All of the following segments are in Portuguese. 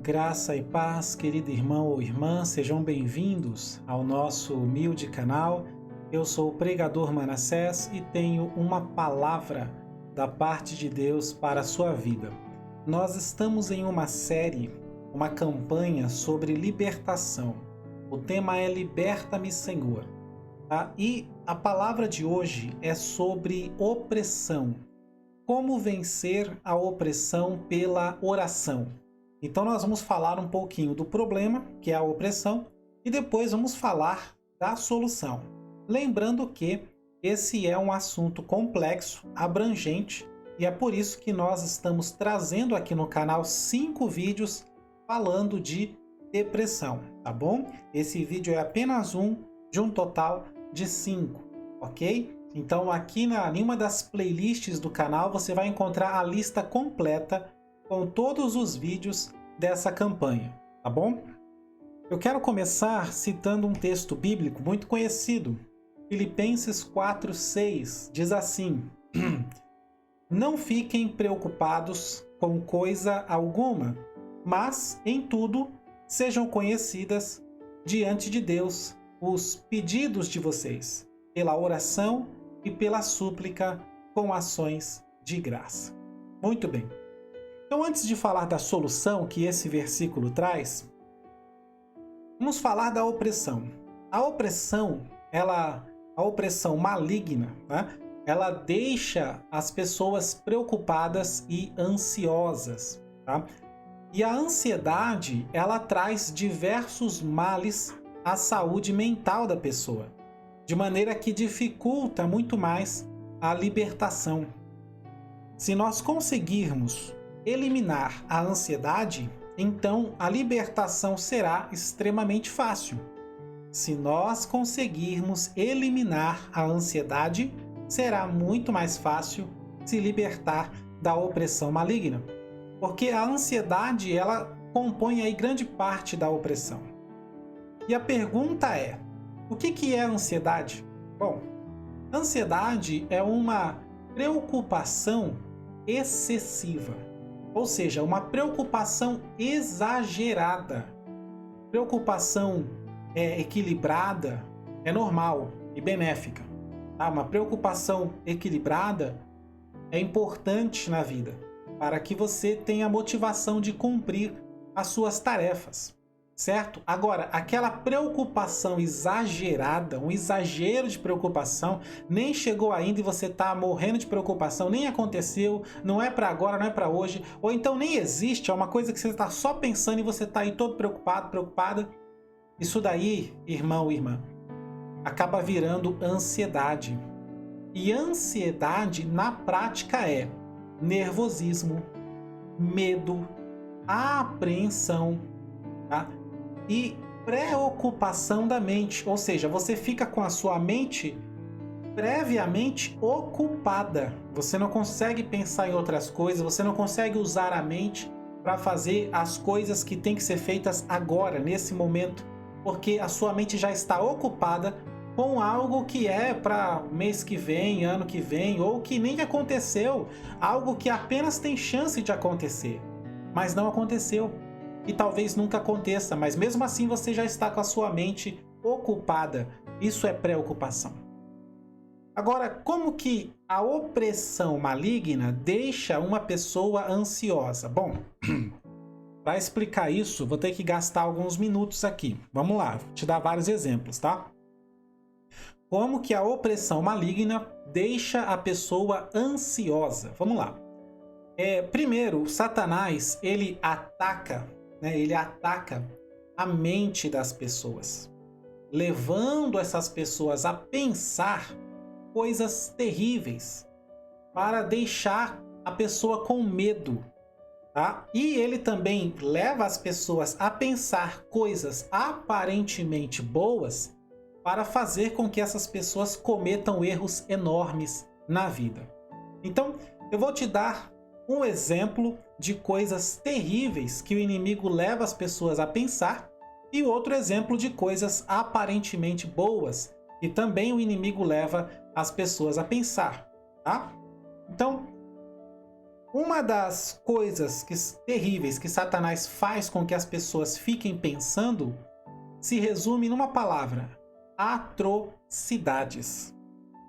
Graça e paz, querido irmão ou irmã, sejam bem-vindos ao nosso humilde canal. Eu sou o pregador Manassés e tenho uma palavra da parte de Deus para a sua vida. Nós estamos em uma série, uma campanha sobre libertação. O tema é Liberta-me, Senhor. E a palavra de hoje é sobre opressão. Como vencer a opressão pela oração. Então nós vamos falar um pouquinho do problema, que é a opressão, e depois vamos falar da solução. Lembrando que esse é um assunto complexo, abrangente, e é por isso que nós estamos trazendo aqui no canal 5 vídeos falando de depressão, tá bom? Esse vídeo é apenas um de um total de 5, ok? Então aqui em uma das playlists do canal você vai encontrar a lista completa com todos os vídeos dessa campanha, tá bom? Eu quero começar citando um texto bíblico muito conhecido. Filipenses 4:6 diz assim: Não fiquem preocupados com coisa alguma, mas em tudo sejam conhecidas diante de Deus os pedidos de vocês, pela oração e pela súplica com ações de graça. Muito bem. Então, antes de falar da solução que esse versículo traz, vamos falar da opressão. A opressão, a opressão maligna, né? Ela deixa as pessoas preocupadas e ansiosas, tá? E a ansiedade, ela traz diversos males à saúde mental da pessoa, de maneira que dificulta muito mais a libertação. Se nós conseguirmos eliminar a ansiedade, então a libertação será extremamente fácil. Se nós conseguirmos eliminar a ansiedade, será muito mais fácil se libertar da opressão maligna, porque a ansiedade ela compõe aí grande parte da opressão. E a pergunta é: o que é ansiedade? Bom, ansiedade é uma preocupação excessiva, ou seja, uma preocupação exagerada. Preocupação equilibrada é normal e benéfica. Tá? Uma preocupação equilibrada é importante na vida para que você tenha motivação de cumprir as suas tarefas. Certo? Agora, aquela preocupação exagerada, um exagero de preocupação, nem chegou ainda e você está morrendo de preocupação, nem aconteceu, não é para agora, não é para hoje, ou então nem existe, é uma coisa que você está só pensando e você está aí todo preocupado, preocupada. Isso daí, irmão, irmã, acaba virando ansiedade. E ansiedade, na prática, é nervosismo, medo, apreensão, tá? E preocupação da mente, ou seja, você fica com a sua mente previamente ocupada. Você não consegue pensar em outras coisas, você não consegue usar a mente para fazer as coisas que têm que ser feitas agora, nesse momento, porque a sua mente já está ocupada com algo que é para mês que vem, ano que vem, ou que nem aconteceu, algo que apenas tem chance de acontecer, mas não aconteceu. E talvez nunca aconteça, mas mesmo assim você já está com a sua mente ocupada. Isso é preocupação. Agora, como que a opressão maligna deixa uma pessoa ansiosa? Bom, para explicar isso, vou ter que gastar alguns minutos aqui. Vamos lá, vou te dar vários exemplos, tá? Como que a opressão maligna deixa a pessoa ansiosa? Vamos lá. Primeiro, Satanás, ele ataca a mente das pessoas, levando essas pessoas a pensar coisas terríveis, para deixar a pessoa com medo, tá? E ele também leva as pessoas a pensar coisas aparentemente boas, para fazer com que essas pessoas cometam erros enormes na vida. Então, eu vou te dar um exemplo de coisas terríveis que o inimigo leva as pessoas a pensar e outro exemplo de coisas aparentemente boas que também o inimigo leva as pessoas a pensar, tá? Então, Uma das coisas terríveis que Satanás faz com que as pessoas fiquem pensando se resume numa palavra: atrocidades.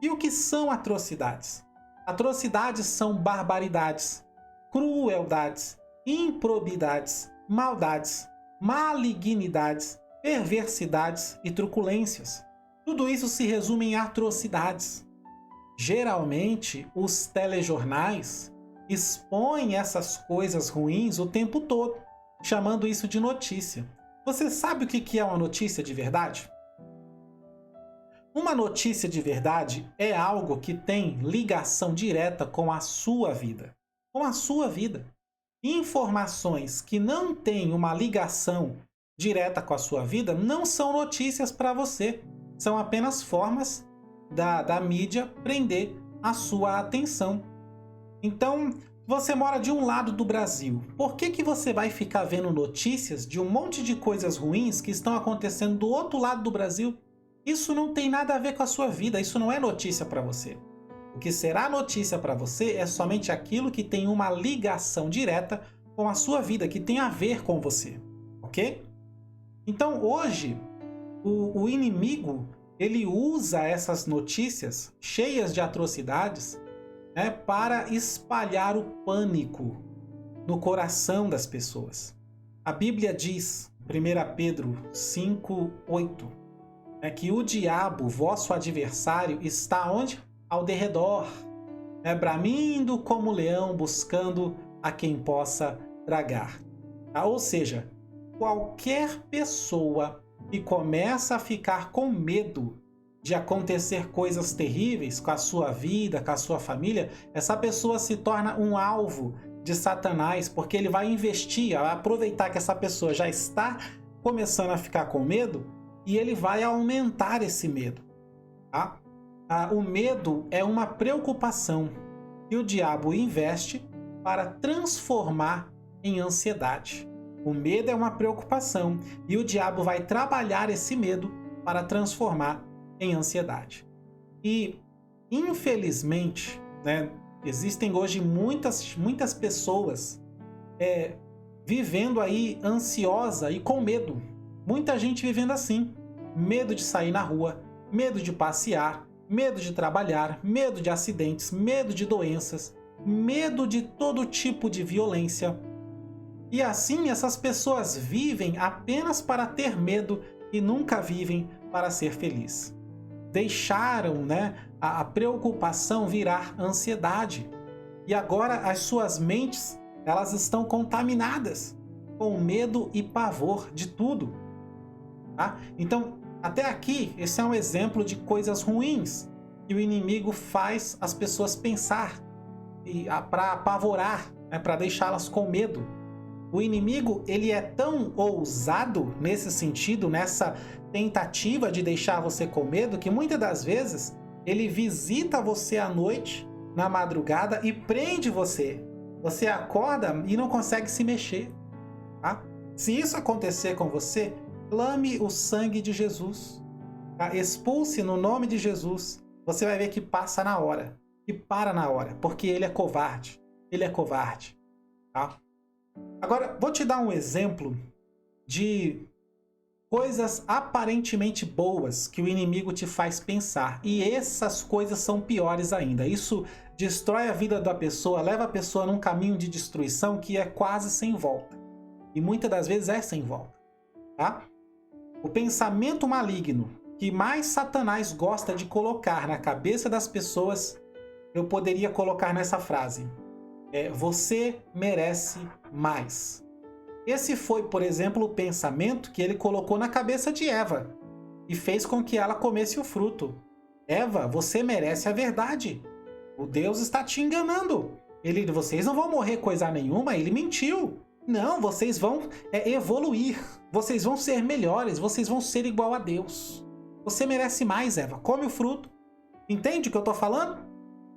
E o que são atrocidades? Atrocidades são barbaridades, crueldades, improbidades, maldades, malignidades, perversidades e truculências. Tudo isso se resume em atrocidades. Geralmente, os telejornais expõem essas coisas ruins o tempo todo, chamando isso de notícia. Você sabe o que é uma notícia de verdade? Uma notícia de verdade é algo que tem ligação direta com a sua vida. Com a sua vida. Informações que não têm uma ligação direta com a sua vida não são notícias para você. São apenas formas da mídia prender a sua atenção. Então, você mora de um lado do Brasil. Por que você vai ficar vendo notícias de um monte de coisas ruins que estão acontecendo do outro lado do Brasil? Isso não tem nada a ver com a sua vida, isso não é notícia para você. O que será notícia para você é somente aquilo que tem uma ligação direta com a sua vida, que tem a ver com você, ok? Então, hoje, o inimigo, ele usa essas notícias cheias de atrocidades, né, para espalhar o pânico no coração das pessoas. A Bíblia diz, 1 Pedro 5:8, que o diabo, vosso adversário, está onde? Ao derredor, bramindo como leão, buscando a quem possa tragar. Ou seja, qualquer pessoa que começa a ficar com medo de acontecer coisas terríveis com a sua vida, com a sua família, essa pessoa se torna um alvo de Satanás, porque ele vai investir, vai aproveitar que essa pessoa já está começando a ficar com medo e ele vai aumentar esse medo. Tá? O medo é uma preocupação que o diabo investe para transformar em ansiedade. O medo é uma preocupação e o diabo vai trabalhar esse medo para transformar em ansiedade. E, infelizmente, existem hoje muitas pessoas vivendo aí ansiosa e com medo. Muita gente vivendo assim. Medo de sair na rua, medo de passear, medo de trabalhar, medo de acidentes, medo de doenças, medo de todo tipo de violência. E assim essas pessoas vivem apenas para ter medo e nunca vivem para ser feliz. Deixaram, a preocupação virar ansiedade. E agora as suas mentes, elas estão contaminadas com medo e pavor de tudo. Tá? Então, até aqui, esse é um exemplo de coisas ruins que o inimigo faz as pessoas pensar para apavorar, para deixá-las com medo. O inimigo, ele é tão ousado nesse sentido, nessa tentativa de deixar você com medo, que muitas das vezes ele visita você à noite, na madrugada, e prende você. Você acorda e não consegue se mexer. Tá? Se isso acontecer com você, clame o sangue de Jesus. Tá? Expulse no nome de Jesus. Você vai ver que passa na hora. Que para na hora. Porque ele é covarde. Ele é covarde. Tá? Agora, vou te dar um exemplo de coisas aparentemente boas que o inimigo te faz pensar. E essas coisas são piores ainda. Isso destrói a vida da pessoa, leva a pessoa num caminho de destruição que é quase sem volta. E muitas das vezes é sem volta. Tá? O pensamento maligno que mais Satanás gosta de colocar na cabeça das pessoas, eu poderia colocar nessa frase: você merece mais. Esse foi, por exemplo, o pensamento que ele colocou na cabeça de Eva e fez com que ela comesse o fruto. Eva, você merece a verdade. O Deus está te enganando. Vocês não vão morrer coisa nenhuma, ele mentiu. Não, vocês vão evoluir. Vocês vão ser melhores, vocês vão ser igual a Deus. Você merece mais, Eva. Come o fruto. Entende o que eu estou falando?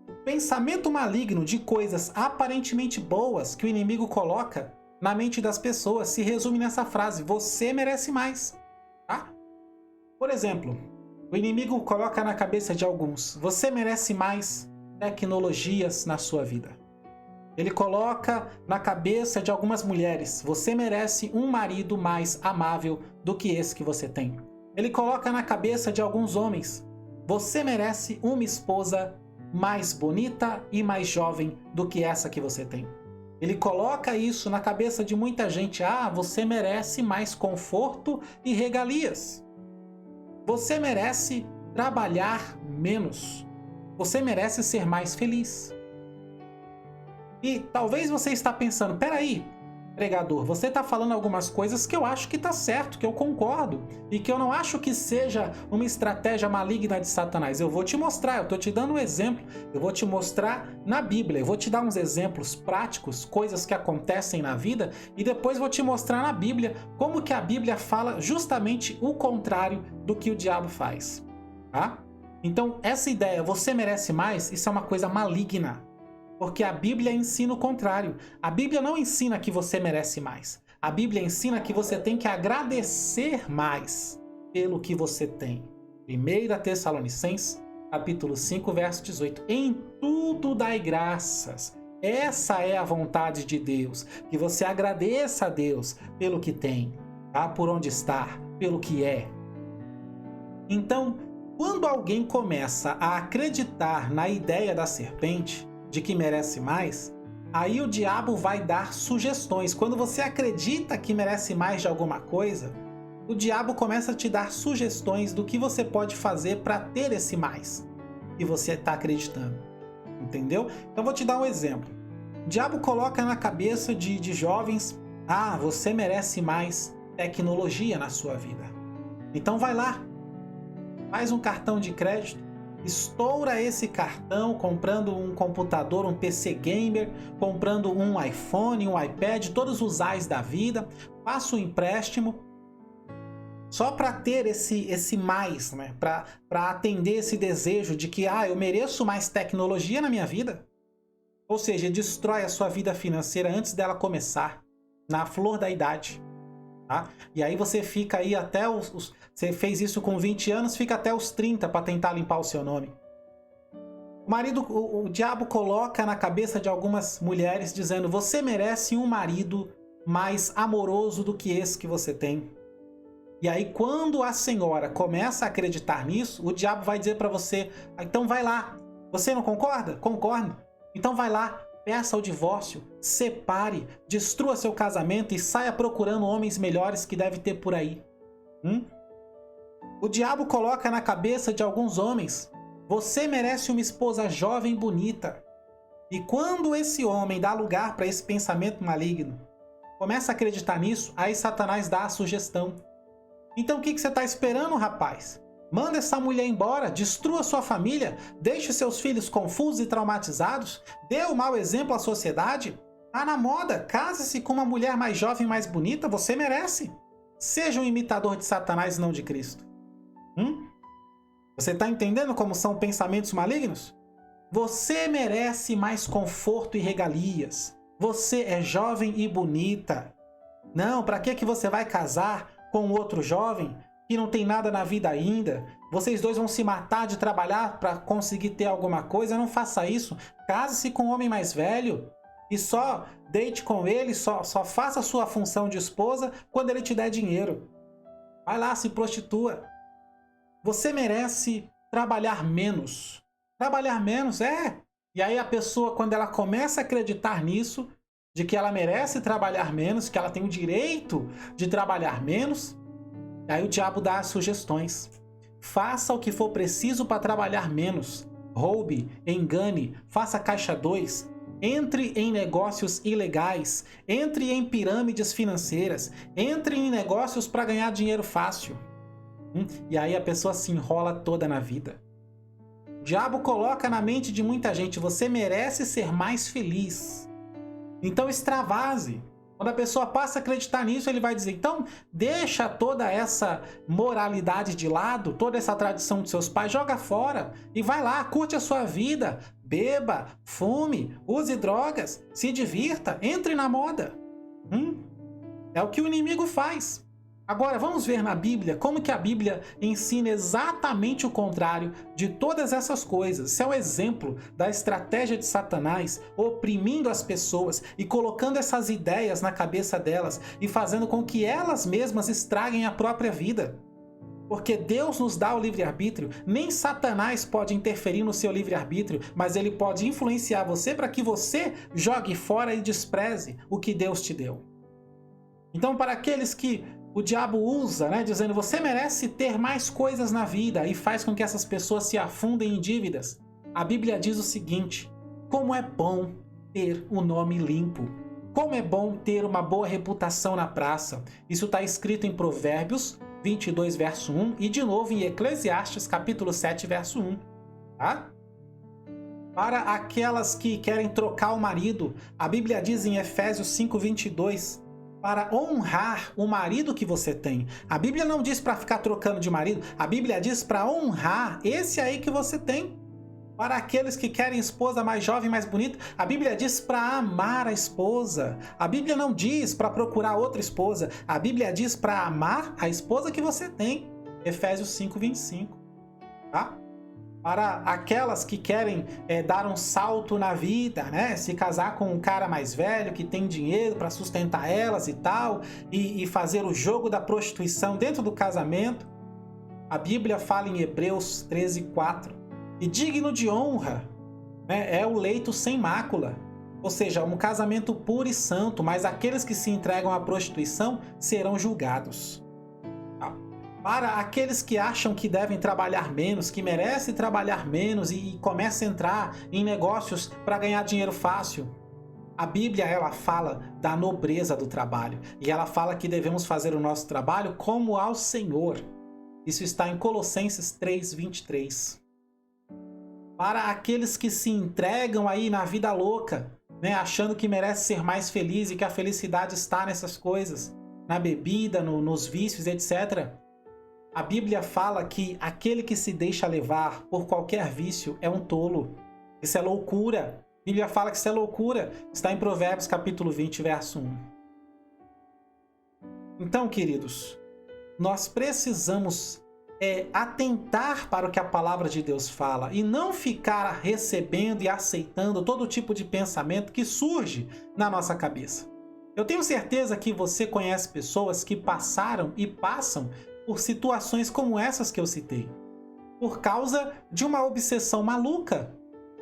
O pensamento maligno de coisas aparentemente boas que o inimigo coloca na mente das pessoas se resume nessa frase: você merece mais. Tá? Por exemplo, o inimigo coloca na cabeça de alguns: você merece mais tecnologias na sua vida. Ele coloca na cabeça de algumas mulheres: você merece um marido mais amável do que esse que você tem. Ele coloca na cabeça de alguns homens: você merece uma esposa mais bonita e mais jovem do que essa que você tem. Ele coloca isso na cabeça de muita gente: ah, você merece mais conforto e regalias. Você merece trabalhar menos. Você merece ser mais feliz. E talvez você está pensando: peraí, pregador, você está falando algumas coisas que eu acho que está certo, que eu concordo, e que eu não acho que seja uma estratégia maligna de Satanás. Eu vou te mostrar, eu estou te dando um exemplo, eu vou te mostrar na Bíblia, eu vou te dar uns exemplos práticos, coisas que acontecem na vida, e depois vou te mostrar na Bíblia como que a Bíblia fala justamente o contrário do que o diabo faz. Tá? Então, essa ideia, você merece mais, isso é uma coisa maligna. Porque a Bíblia ensina o contrário. A Bíblia não ensina que você merece mais. A Bíblia ensina que você tem que agradecer mais pelo que você tem. 1 Tessalonicenses, capítulo 5, verso 18. Em tudo dai graças. Essa é a vontade de Deus. Que você agradeça a Deus pelo que tem, tá? Por onde está, pelo que é. Então, quando alguém começa a acreditar na ideia da serpente, de que merece mais, aí o diabo vai dar sugestões. Quando você acredita que merece mais de alguma coisa, o diabo começa a te dar sugestões do que você pode fazer para ter esse mais que você está acreditando. Entendeu? Então vou te dar um exemplo. O diabo coloca na cabeça de jovens: ah, você merece mais tecnologia na sua vida. Então vai lá, faz um cartão de crédito, estoura esse cartão comprando um computador, um PC gamer, comprando um iPhone, um iPad, todos os ais da vida, faça um empréstimo só para ter esse mais, né? Para atender esse desejo de que eu mereço mais tecnologia na minha vida. Ou seja, destrói a sua vida financeira antes dela começar, na flor da idade. Tá? E aí você fica aí até você fez isso com 20 anos, fica até os 30 para tentar limpar o seu nome. O diabo coloca na cabeça de algumas mulheres dizendo: você merece um marido mais amoroso do que esse que você tem. E aí quando a senhora começa a acreditar nisso, o diabo vai dizer para você: então vai lá. Você não concorda? Concordo. Então vai lá, peça o divórcio, separe, destrua seu casamento e saia procurando homens melhores que deve ter por aí. O diabo coloca na cabeça de alguns homens: você merece uma esposa jovem e bonita. E quando esse homem dá lugar para esse pensamento maligno, começa a acreditar nisso, aí Satanás dá a sugestão. Então o que você está esperando, rapaz? Manda essa mulher embora, destrua sua família, deixe seus filhos confusos e traumatizados, dê o mau exemplo à sociedade. Tá na moda, case-se com uma mulher mais jovem e mais bonita, você merece. Seja um imitador de Satanás e não de Cristo. Você está entendendo como são pensamentos malignos? Você merece mais conforto e regalias. Você é jovem e bonita. Não, para que você vai casar com outro jovem que não tem nada na vida ainda? Vocês dois vão se matar de trabalhar para conseguir ter alguma coisa? Não faça isso. Case-se com um homem mais velho e só deite com ele, só faça a sua função de esposa quando ele te der dinheiro. Vai lá, se prostitua. Você merece trabalhar menos. Trabalhar menos, E aí a pessoa, quando ela começa a acreditar nisso, de que ela merece trabalhar menos, que ela tem o direito de trabalhar menos, aí o diabo dá as sugestões. Faça o que for preciso para trabalhar menos. Roube, engane, faça caixa 2, entre em negócios ilegais, entre em pirâmides financeiras, entre em negócios para ganhar dinheiro fácil. E aí a pessoa se enrola toda na vida. O diabo coloca na mente de muita gente: você merece ser mais feliz. Então extravase. Quando a pessoa passa a acreditar nisso, ele vai dizer: então deixa toda essa moralidade de lado, toda essa tradição dos seus pais, joga fora e vai lá, curte a sua vida, beba, fume, use drogas, se divirta, entre na moda. É o que o inimigo faz. Agora, vamos ver na Bíblia como que a Bíblia ensina exatamente o contrário de todas essas coisas. Isso é um exemplo da estratégia de Satanás oprimindo as pessoas e colocando essas ideias na cabeça delas e fazendo com que elas mesmas estraguem a própria vida. Porque Deus nos dá o livre-arbítrio, nem Satanás pode interferir no seu livre-arbítrio, mas ele pode influenciar você para que você jogue fora e despreze o que Deus te deu. Então, para aqueles que o diabo usa, dizendo você merece ter mais coisas na vida e faz com que essas pessoas se afundem em dívidas, a Bíblia diz o seguinte: como é bom ter o nome limpo, como é bom ter uma boa reputação na praça. Isso está escrito em Provérbios 22, verso 1 e de novo em Eclesiastes, capítulo 7, verso 1. Tá? Para aquelas que querem trocar o marido, a Bíblia diz em Efésios 5, 22, para honrar o marido que você tem. A Bíblia não diz para ficar trocando de marido, a Bíblia diz para honrar esse aí que você tem. Para aqueles que querem esposa mais jovem, mais bonita, a Bíblia diz para amar a esposa. A Bíblia não diz para procurar outra esposa, a Bíblia diz para amar a esposa que você tem. Efésios 5, 25. Tá? Para aquelas que querem dar um salto na vida, se casar com um cara mais velho, que tem dinheiro para sustentar elas e tal, e fazer o jogo da prostituição dentro do casamento, a Bíblia fala em Hebreus 13, 4, e digno de honra é o leito sem mácula, ou seja, um casamento puro e santo, mas aqueles que se entregam à prostituição serão julgados. Para aqueles que acham que devem trabalhar menos, que merecem trabalhar menos e começam a entrar em negócios para ganhar dinheiro fácil, a Bíblia ela fala da nobreza do trabalho e ela fala que devemos fazer o nosso trabalho como ao Senhor. Isso está em Colossenses 3, 23. Para aqueles que se entregam aí na vida louca, achando que merece ser mais feliz e que a felicidade está nessas coisas, na bebida, nos vícios, etc., a Bíblia fala que aquele que se deixa levar por qualquer vício é um tolo. Isso é loucura. A Bíblia fala que isso é loucura. Está em Provérbios capítulo 20, verso 1. Então, queridos, nós precisamos atentar para o que a palavra de Deus fala e não ficar recebendo e aceitando todo tipo de pensamento que surge na nossa cabeça. Eu tenho certeza que você conhece pessoas que passaram e passam por situações como essas que eu citei, por causa de uma obsessão maluca.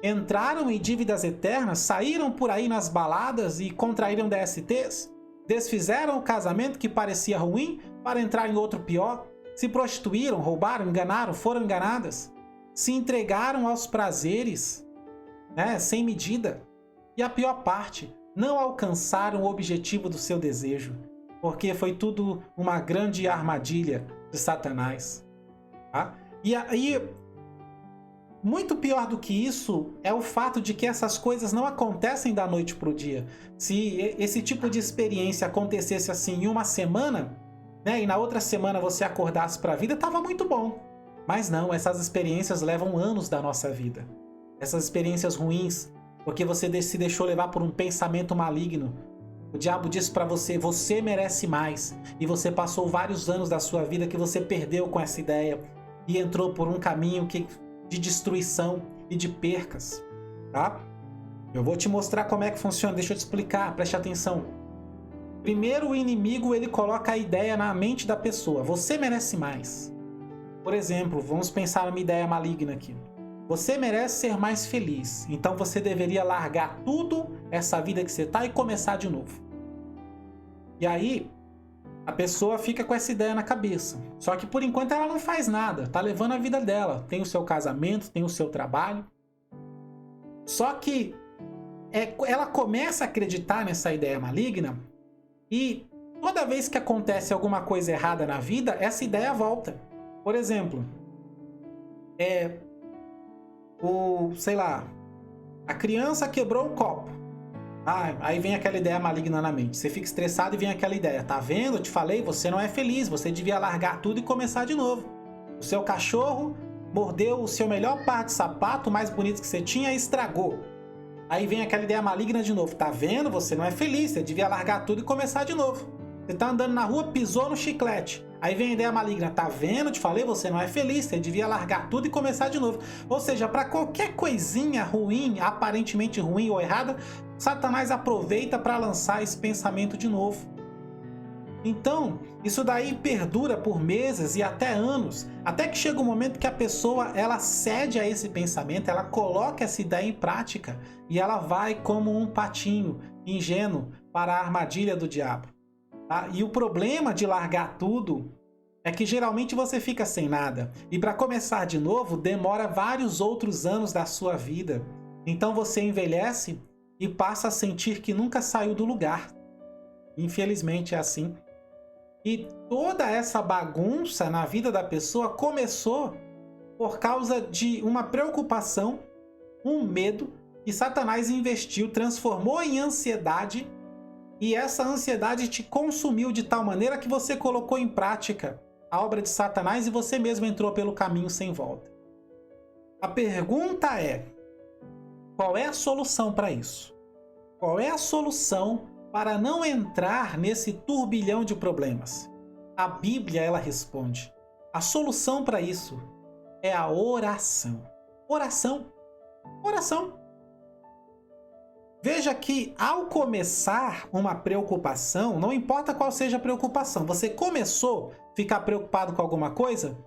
Entraram em dívidas eternas, saíram por aí nas baladas e contraíram DSTs, desfizeram o casamento que parecia ruim para entrar em outro pior, se prostituíram, roubaram, enganaram, foram enganadas, se entregaram aos prazeres, sem medida. E a pior parte, não alcançaram o objetivo do seu desejo, porque foi tudo uma grande armadilha de Satanás. Tá? E aí, muito pior do que isso é o fato de que essas coisas não acontecem da noite para o dia. Se esse tipo de experiência acontecesse assim em uma semana, e na outra semana você acordasse para a vida, estava muito bom. Mas não, essas experiências levam anos da nossa vida. Essas experiências ruins, porque você se deixou levar por um pensamento maligno. O diabo disse para você, você merece mais. E você passou vários anos da sua vida que você perdeu com essa ideia e entrou por um caminho de destruição e de percas. Tá? Eu vou te mostrar como é que funciona, deixa eu te explicar, preste atenção. Primeiro, o inimigo ele coloca a ideia na mente da pessoa, você merece mais. Por exemplo, vamos pensar numa ideia maligna aqui. Você merece ser mais feliz, então você deveria largar tudo, essa vida que você está, e começar de novo. E aí, a pessoa fica com essa ideia na cabeça. Só que por enquanto ela não faz nada, está levando a vida dela. Tem o seu casamento, tem o seu trabalho. Só que ela começa a acreditar nessa ideia maligna e toda vez que acontece alguma coisa errada na vida, essa ideia volta. Por exemplo, a criança quebrou um copo. Aí vem aquela ideia maligna na mente. Você fica estressado e vem aquela ideia. Tá vendo? Eu te falei, você não é feliz. Você devia largar tudo e começar de novo. O seu cachorro mordeu o seu melhor par de sapato, mais bonito que você tinha, e estragou. Aí vem aquela ideia maligna de novo. Tá vendo? Você não é feliz. Você devia largar tudo e começar de novo. Você tá andando na rua, pisou no chiclete. Aí vem a ideia maligna, tá vendo? Te falei, você não é feliz, você devia largar tudo e começar de novo. Ou seja, para qualquer coisinha ruim, aparentemente ruim ou errada, Satanás aproveita para lançar esse pensamento de novo. Então, isso daí perdura por meses e até anos, até que chega um momento que a pessoa ela cede a esse pensamento, ela coloca essa ideia em prática e ela vai como um patinho ingênuo para a armadilha do diabo. Tá? E o problema de largar tudo é que geralmente você fica sem nada e para começar de novo demora vários outros anos da sua vida. Então você envelhece e passa a sentir que nunca saiu do lugar. Infelizmente é assim. E toda essa bagunça na vida da pessoa começou por causa de uma preocupação, um medo que Satanás investiu, transformou em ansiedade, e essa ansiedade te consumiu de tal maneira que você colocou em prática a obra de Satanás e você mesmo entrou pelo caminho sem volta. A pergunta é: qual é a solução para isso? Qual é a solução para não entrar nesse turbilhão de problemas? A Bíblia, ela responde. A solução para isso é a oração. Oração. Oração. Veja que ao começar uma preocupação, não importa qual seja a preocupação, você começou a ficar preocupado com alguma coisa?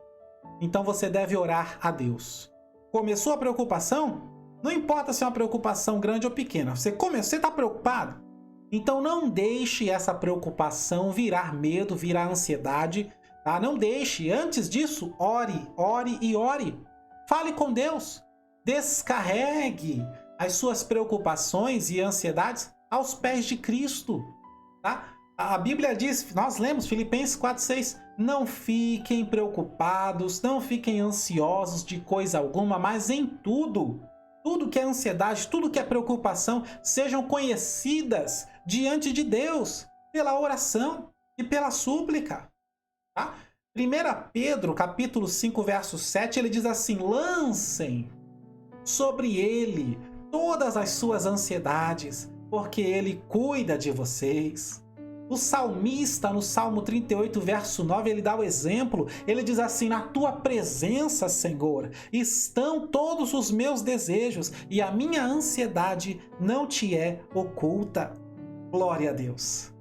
Então você deve orar a Deus. Começou a preocupação? Não importa se é uma preocupação grande ou pequena. Você está preocupado? Então não deixe essa preocupação virar medo, virar ansiedade, tá? Não deixe. Antes disso, ore, ore e ore. Fale com Deus. Descarregue as suas preocupações e ansiedades aos pés de Cristo, tá? A Bíblia diz, nós lemos Filipenses 4:6, não fiquem preocupados, não fiquem ansiosos de coisa alguma, mas em tudo que é ansiedade, tudo que é preocupação, sejam conhecidas diante de Deus pela oração e pela súplica. Tá? 1 Pedro, capítulo 5, verso 7, ele diz assim: lancem sobre ele todas as suas ansiedades, porque ele cuida de vocês. O salmista, no Salmo 38, verso 9, ele dá o exemplo. Ele diz assim: na tua presença, Senhor, estão todos os meus desejos e a minha ansiedade não te é oculta. Glória a Deus.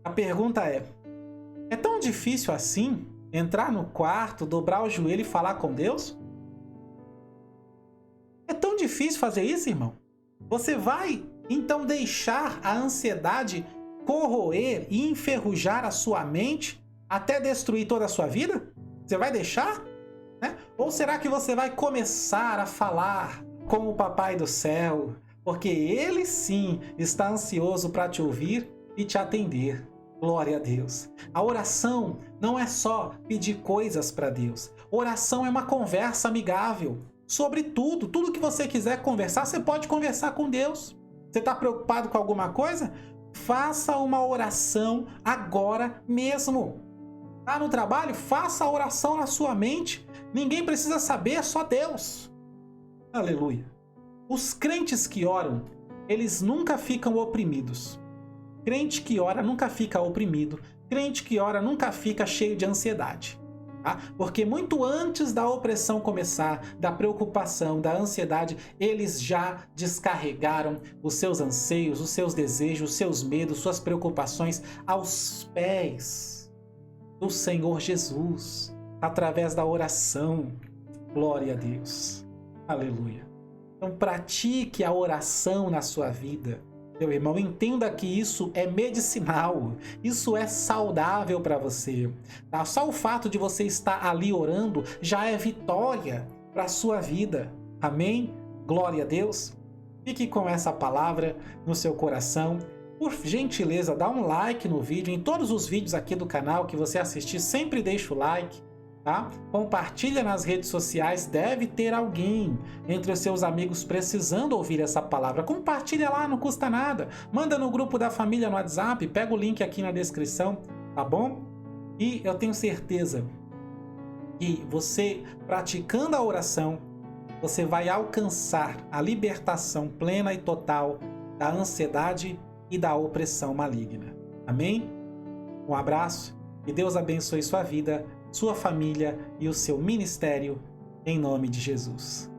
A pergunta é tão difícil assim entrar no quarto, dobrar o joelho e falar com Deus? É tão difícil fazer isso, irmão? Você vai, então, deixar a ansiedade corroer e enferrujar a sua mente até destruir toda a sua vida? Você vai deixar? Né? Ou será que você vai começar a falar com o Papai do Céu? Porque ele sim está ansioso para te ouvir e te atender. Glória a Deus. A oração não é só pedir coisas para Deus. Oração é uma conversa amigável sobre tudo. Tudo que você quiser conversar, você pode conversar com Deus. Você está preocupado com alguma coisa? Faça uma oração agora mesmo. Tá no trabalho? Faça a oração na sua mente. Ninguém precisa saber, só Deus. Aleluia. Os crentes que oram, eles nunca ficam oprimidos. Crente que ora nunca fica oprimido. Crente que ora nunca fica cheio de ansiedade. Tá? Porque muito antes da opressão começar, da preocupação, da ansiedade, eles já descarregaram os seus anseios, os seus desejos, os seus medos, suas preocupações aos pés do Senhor Jesus, através da oração. Glória a Deus. Aleluia. Então pratique a oração na sua vida. Meu irmão, entenda que isso é medicinal, isso é saudável para você. Tá? Só o fato de você estar ali orando já é vitória para a sua vida. Amém? Glória a Deus. Fique com essa palavra no seu coração. Por gentileza, dá um like no vídeo. Em todos os vídeos aqui do canal que você assistir, sempre deixa o like. Tá? Compartilha nas redes sociais, deve ter alguém entre os seus amigos precisando ouvir essa palavra. Compartilha lá, não custa nada. Manda no grupo da família no WhatsApp, pega o link aqui na descrição, tá bom? E eu tenho certeza que você, praticando a oração, você vai alcançar a libertação plena e total da ansiedade e da opressão maligna. Amém? Um abraço Que Deus abençoe sua vida, sua família e o seu ministério, em nome de Jesus.